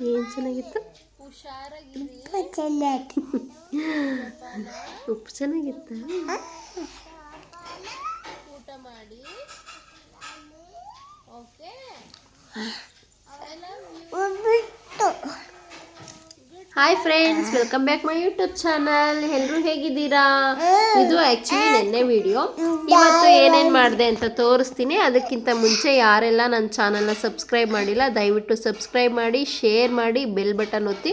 ಏನು ಚೆನ್ನಾಗಿತ್ತು? ಉಪ್ಪು ಚೆನ್ನಾಗಿತ್ತ? ಊಟ ಮಾಡಿ okay. Hi friends, welcome back my YouTube channel. ಎಲ್ಲರೂ ಹೇಗಿದ್ದೀರಾ? ಇದು ಆ್ಯಕ್ಚುಲಿ ನೆನ್ನೆ ವಿಡಿಯೋ. ಇವತ್ತು ಏನೇನು ಮಾಡಿದೆ ಅಂತ ತೋರಿಸ್ತೀನಿ. ಅದಕ್ಕಿಂತ ಮುಂಚೆ ಯಾರೆಲ್ಲ ನನ್ನ ಚಾನಲ್ನ ಸಬ್ಸ್ಕ್ರೈಬ್ ಮಾಡಿಲ್ಲ ದಯವಿಟ್ಟು ಸಬ್ಸ್ಕ್ರೈಬ್ ಮಾಡಿ, ಶೇರ್ ಮಾಡಿ, ಬೆಲ್ ಬಟನ್ ಒತ್ತಿ.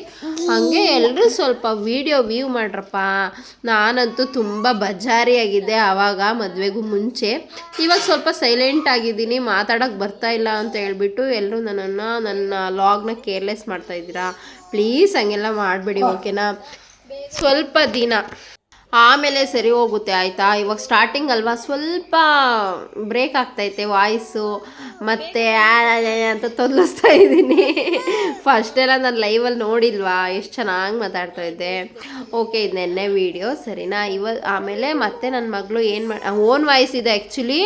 ಹಾಗೆ ಎಲ್ಲರೂ ಸ್ವಲ್ಪ ವಿಡಿಯೋ ವ್ಯೂ ಮಾಡ್ರಪ್ಪ. ನಾನಂತೂ ತುಂಬ ಬಜಾರಿಯಾಗಿದ್ದೆ ಆವಾಗ ಮದುವೆಗೂ ಮುಂಚೆ. ಇವಾಗ ಸ್ವಲ್ಪ ಸೈಲೆಂಟ್ ಆಗಿದ್ದೀನಿ, ಮಾತಾಡೋಕ್ಕೆ ಬರ್ತಾ ಇಲ್ಲ ಅಂತ ಹೇಳ್ಬಿಟ್ಟು ಎಲ್ಲರೂ ನನ್ನ ಲಾಗ್ನ ಕೇರ್ಲೆಸ್ ಮಾಡ್ತಾಯಿದ್ದೀರಾ. ಪ್ಲೀಸ್ ಹಂಗೆಲ್ಲ ಮಾಡಬೇಡಿ, ಓಕೆನಾ? ಸ್ವಲ್ಪ ದಿನ ಆಮೇಲೆ ಸರಿ ಹೋಗುತ್ತೆ, ಆಯಿತಾ? ಇವಾಗ ಸ್ಟಾರ್ಟಿಂಗ್ ಅಲ್ವಾ, ಸ್ವಲ್ಪ ಬ್ರೇಕ್ ಆಗ್ತೈತೆ ವಾಯ್ಸು, ಮತ್ತು ಅಂತ ತೊದಲಿಸ್ತಾ ಇದ್ದೀನಿ. ಫಸ್ಟೆಲ್ಲ ನಾನು ಲೈವಲ್ಲಿ ನೋಡಿಲ್ವಾ ಎಷ್ಟು ಚೆನ್ನಾಗಿ ಮಾತಾಡ್ತಾ ಇದ್ದೆ. ಓಕೆ, ಇದು ನೆನ್ನೆ ವೀಡಿಯೋ, ಸರಿನಾ? ಆಮೇಲೆ ಮತ್ತೆ ನನ್ನ ಮಗಳು ಓನ್ ವಾಯ್ಸ್ ಇದೆ ಆ್ಯಕ್ಚುಲಿ.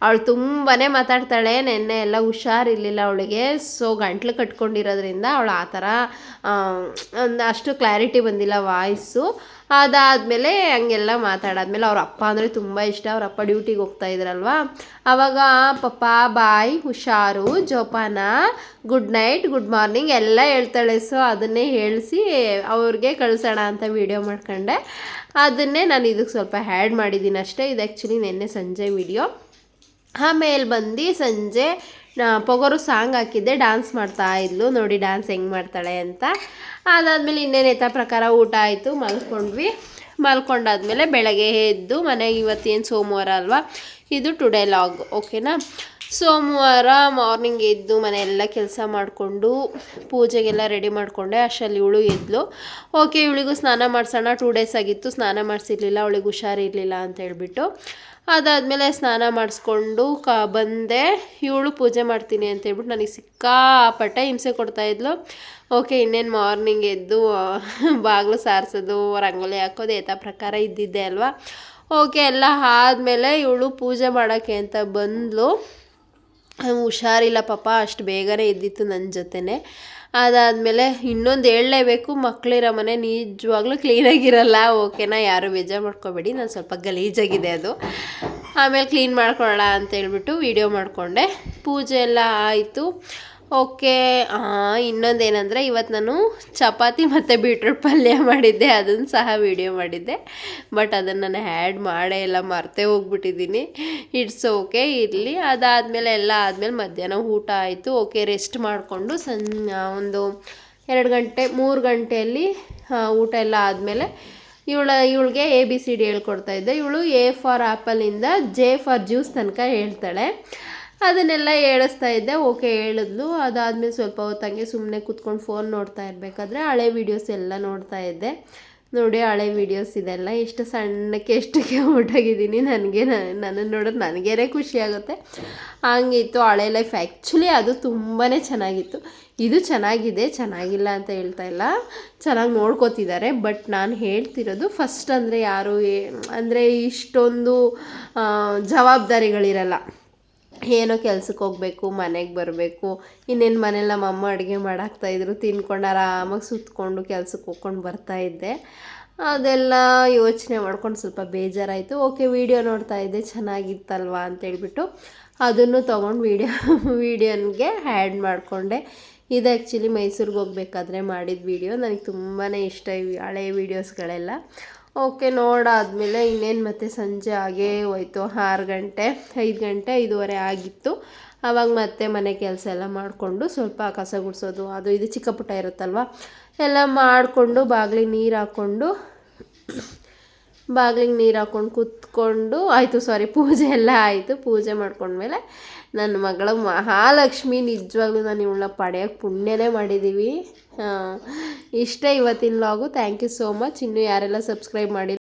ಅವಳು ತುಂಬಾ ಮಾತಾಡ್ತಾಳೆ. ನೆನ್ನೆ ಎಲ್ಲ ಹುಷಾರಿರಲಿಲ್ಲ ಅವಳಿಗೆ, ಸೊ ಗಂಟ್ಲು ಕಟ್ಕೊಂಡಿರೋದ್ರಿಂದ ಅವಳು ಆ ಥರ ಅಷ್ಟು ಕ್ಲಾರಿಟಿ ಬಂದಿಲ್ಲ ವಾಯ್ಸು. ಅದಾದಮೇಲೆ ಹಂಗೆಲ್ಲ ಮಾತಾಡಾದ್ಮೇಲೆ ಅವ್ರ ಅಪ್ಪ ಅಂದರೆ ತುಂಬ ಇಷ್ಟ. ಅವ್ರ ಅಪ್ಪ ಡ್ಯೂಟಿಗೆ ಹೋಗ್ತಾ ಇದ್ರಲ್ವ, ಆವಾಗ ಪಪ್ಪ ಬಾಯ್, ಹುಷಾರು, ಜೋಪಾನ, ಗುಡ್ ನೈಟ್, ಗುಡ್ ಮಾರ್ನಿಂಗ್ ಎಲ್ಲ ಹೇಳ್ತಾಳೆ. ಸೊ ಅದನ್ನೇ ಹೇಳಿಸಿ ಅವ್ರಿಗೆ ಕಳಿಸೋಣ ಅಂತ ವೀಡಿಯೋ ಮಾಡ್ಕೊಂಡೆ. ಅದನ್ನೇ ನಾನು ಇದಕ್ಕೆ ಸ್ವಲ್ಪ ಆ್ಯಡ್ ಮಾಡಿದ್ದೀನಿ ಅಷ್ಟೇ. ಇದು ಆ್ಯಕ್ಚುಲಿ ನೆನ್ನೆ ಸಂಜೆ ವೀಡಿಯೋ. ಆಮೇಲೆ ಬಂದು ಸಂಜೆ ಪೊಗರು ಸಾಂಗ್ ಹಾಕಿದ್ದೆ, ಡ್ಯಾನ್ಸ್ ಮಾಡ್ತಾ ಇದ್ಲು. ನೋಡಿ ಡ್ಯಾನ್ಸ್ ಹೆಂಗೆ ಮಾಡ್ತಾಳೆ ಅಂತ. ಅದಾದಮೇಲೆ ಇನ್ನೇನು ಯಥಾ ಪ್ರಕಾರ ಊಟ ಆಯಿತು, ಮಲ್ಕೊಂಡಾದ್ಮೇಲೆ ಬೆಳಗ್ಗೆ ಎದ್ದು ಮನೆಗೆ, ಇವತ್ತೇನು ಸೋಮವಾರ ಅಲ್ವಾ, ಇದು ಟುಡೇ ಲಾಗ್, ಓಕೆನಾ? ಸೋಮವಾರ ಮಾರ್ನಿಂಗ್ ಎದ್ದು ಮನೆಯೆಲ್ಲ ಕೆಲಸ ಮಾಡಿಕೊಂಡು ಪೂಜೆಗೆಲ್ಲ ರೆಡಿ ಮಾಡಿಕೊಂಡೆ. ಅಷ್ಟರಲ್ಲಿ ಇವಳು ಎದ್ಲು. ಓಕೆ, ಇವಳಿಗೂ ಸ್ನಾನ ಮಾಡಿಸೋಣ, 2 ಡೇಸ್ ಆಗಿತ್ತು ಸ್ನಾನ ಮಾಡಿಸಿರ್ಲಿಲ್ಲ, ಅವಳಿಗೆ ಹುಷಾರಿರಲಿಲ್ಲ ಅಂತ ಹೇಳ್ಬಿಟ್ಟು. ಅದಾದಮೇಲೆ ಸ್ನಾನ ಮಾಡಿಸ್ಕೊಂಡು ಬಂದೆ. ಇವಳು ಪೂಜೆ ಮಾಡ್ತೀನಿ ಅಂತ ಹೇಳ್ಬಿಟ್ಟು ನನಗೆ ಸಿಕ್ಕಾಪಟ್ಟೆ ಹಿಂಸೆ ಕೊಡ್ತಾಯಿದ್ಲು. ಓಕೆ, ಇನ್ನೇನು ಮಾರ್ನಿಂಗ್ ಎದ್ದು ಬಾಗಿಲು ಸಾರಿಸೋದು, ರಂಗೋಲಿ ಹಾಕೋದು ಯಥಾ ಪ್ರಕಾರ ಇದ್ದಿದ್ದೆ ಅಲ್ವಾ. ಓಕೆ, ಎಲ್ಲ ಆದಮೇಲೆ ಇವಳು ಪೂಜೆ ಮಾಡೋಕ್ಕೆ ಅಂತ ಬಂದಳು. ಹುಷಾರಿಲ್ಲ ಪಾಪ, ಅಷ್ಟು ಬೇಗನೆ ಇದ್ದಿತ್ತು ನನ್ನ ಜೊತೆನೇ. ಅದಾದಮೇಲೆ ಇನ್ನೊಂದು ಹೇಳಲೇಬೇಕು, ಮಕ್ಕಳಿರೋ ಮನೆ ನಿಜವಾಗ್ಲೂ ಕ್ಲೀನಾಗಿರಲ್ಲ, ಓಕೆನಾ? ಯಾರು ಬೇಜಾರು ಮಾಡ್ಕೋಬೇಡಿ, ನಾನು ಸ್ವಲ್ಪ ಗಲೀಜಾಗಿದೆ ಅದು. ಆಮೇಲೆ ಕ್ಲೀನ್ ಮಾಡ್ಕೊಳ್ಳೋಣ ಅಂತ ಹೇಳ್ಬಿಟ್ಟು ವೀಡಿಯೋ ಮಾಡಿಕೊಂಡೆ. ಪೂಜೆ ಎಲ್ಲ ಆಯಿತು. ಓಕೆ, ಇನ್ನೊಂದೇನೆಂದರೆ ಇವತ್ತು ನಾನು ಚಪಾತಿ ಮತ್ತು ಬೀಟ್ರೂಟ್ ಪಲ್ಯ ಮಾಡಿದ್ದೆ, ಅದನ್ನು ಸಹ ವೀಡಿಯೋ ಮಾಡಿದ್ದೆ. ಬಟ್ ಅದನ್ನು ನಾನು ಆ್ಯಡ್ ಮಾಡೇ ಇಲ್ಲ, ಮರ್ತೇ ಹೋಗ್ಬಿಟ್ಟಿದ್ದೀನಿ. ಇಟ್ಸ್ ಓಕೆ, ಇರಲಿ. ಅದಾದಮೇಲೆ ಎಲ್ಲ ಆದಮೇಲೆ ಮಧ್ಯಾಹ್ನ ಊಟ ಆಯಿತು. ಓಕೆ, ರೆಸ್ಟ್ ಮಾಡಿಕೊಂಡು ಒಂದು 2 ಗಂಟೆ 3 ಗಂಟೆಯಲ್ಲಿ ಊಟ ಎಲ್ಲ ಆದಮೇಲೆ ಇವಳಿಗೆ ABCD ಹೇಳ್ಕೊಡ್ತಾಯಿದ್ದೆ. ಇವಳು A ಫಾರ್ ಆ್ಯಪಲಿಂದ J ಫಾರ್ ಜ್ಯೂಸ್ ತನಕ ಹೇಳ್ತಾಳೆ. ಅದನ್ನೆಲ್ಲ ಹೇಳಿಸ್ತಾ ಇದ್ದೆ. ಓಕೆ, ಹೇಳಿದ್ಲು. ಅದಾದಮೇಲೆ ಸ್ವಲ್ಪ ಹೊತ್ತಂಗೆ ಸುಮ್ಮನೆ ಕೂತ್ಕೊಂಡು ಫೋನ್ ನೋಡ್ತಾ ಇರಬೇಕಾದ್ರೆ ಹಳೆ ವೀಡಿಯೋಸ್ ಎಲ್ಲ ನೋಡ್ತಾ ಇದ್ದೆ. ನೋಡಿ, ಹಳೆ ವೀಡಿಯೋಸ್ ಇದೆಲ್ಲ ಎಷ್ಟು ಸಣ್ಣಕ್ಕೆ ಎಷ್ಟಕ್ಕೆ ಹೊರಟಾಗಿದ್ದೀನಿ. ನನ್ನನ್ನು ನೋಡೋದು ನನಗೇ ಖುಷಿಯಾಗುತ್ತೆ. ಹಂಗಿತ್ತು ಹಳೆ ಲೈಫ್. ಆ್ಯಕ್ಚುಲಿ ಅದು ತುಂಬಾ ಚೆನ್ನಾಗಿತ್ತು. ಇದು ಚೆನ್ನಾಗಿದೆ, ಚೆನ್ನಾಗಿಲ್ಲ ಅಂತ ಹೇಳ್ತಾ ಇಲ್ಲ, ಚೆನ್ನಾಗಿ ನೋಡ್ಕೋತಿದ್ದಾರೆ. ಬಟ್ ನಾನು ಹೇಳ್ತಿರೋದು ಫಸ್ಟ್ ಅಂದರೆ ಯಾರು ಅಂದರೆ ಇಷ್ಟೊಂದು ಜವಾಬ್ದಾರಿಗಳಿರಲ್ಲ. ಏನೋ ಕೆಲ್ಸಕ್ಕೆ ಹೋಗಬೇಕು, ಮನೆಗೆ ಬರಬೇಕು, ಇನ್ನೇನು ಮನೇಲಿ ನಮ್ಮಮ್ಮ ಅಡುಗೆ ಮಾಡಾಕ್ತಾಯಿದ್ರು, ತಿನ್ಕೊಂಡು ಆರಾಮಾಗಿ ಸುತ್ತಕೊಂಡು ಕೆಲ್ಸಕ್ಕೆ ಹೋಗ್ಕೊಂಡು ಬರ್ತಾಯಿದ್ದೆ. ಅದೆಲ್ಲ ಯೋಚನೆ ಮಾಡ್ಕೊಂಡು ಸ್ವಲ್ಪ ಬೇಜಾರಾಯಿತು. ಓಕೆ, ವೀಡಿಯೋ ನೋಡ್ತಾ ಇದ್ದೆ, ಚೆನ್ನಾಗಿತ್ತಲ್ವ ಅಂತೇಳ್ಬಿಟ್ಟು ಅದನ್ನು ತೊಗೊಂಡು ವೀಡಿಯೋನಿಗೆ ಆ್ಯಡ್ ಮಾಡಿಕೊಂಡೆ. ಇದು ಆ್ಯಕ್ಚುಲಿ ಮೈಸೂರಿಗೆ ಹೋಗ್ಬೇಕಾದ್ರೆ ಮಾಡಿದ ವೀಡಿಯೋ. ನನಗೆ ತುಂಬಾ ಇಷ್ಟ ಈ ಹಳೆ ವೀಡಿಯೋಸ್ಗಳೆಲ್ಲ. ಓಕೆ, ನೋಡಾದಮೇಲೆ ಇನ್ನೇನು ಮತ್ತೆ ಸಂಜೆ ಆಗೇ ಹೋಯ್ತು. 6 ಗಂಟೆ 5 ಗಂಟೆ 5:15 ಆಗಿತ್ತು. ಆವಾಗ ಮತ್ತೆ ಮನೆ ಕೆಲಸ ಎಲ್ಲ ಮಾಡಿಕೊಂಡು ಸ್ವಲ್ಪ ಕಸ ಗುಡಿಸೋದು ಅದು ಇದು ಚಿಕ್ಕ ಪುಟ್ಟ ಇರುತ್ತಲ್ವ, ಎಲ್ಲ ಮಾಡಿಕೊಂಡು ಬಾಗಿಲಿಗೆ ನೀರು ಹಾಕ್ಕೊಂಡು ಕೂತ್ಕೊಂಡು ಆಯಿತು. ಪೂಜೆ ಎಲ್ಲ ಆಯಿತು. ಪೂಜೆ ಮಾಡ್ಕೊಂಡ್ಮೇಲೆ ನನ್ನ ಮಗಳ ಮಹಾಲಕ್ಷ್ಮಿ, ನಿಜವಾಗ್ಲೂ ನಾನು ಇವಳನ್ನ ಪಡೆಯೋಕ್ಕೆ ಪುಣ್ಯನೇ ಮಾಡಿದ್ದೀವಿ. ಇಷ್ಟೇ ಇವತ್ತಿನ log. Thank you so much. ಇನ್ನೂ ಯಾರೆಲ್ಲ ಸಬ್ಸ್ಕ್ರೈಬ್ ಮಾಡಿ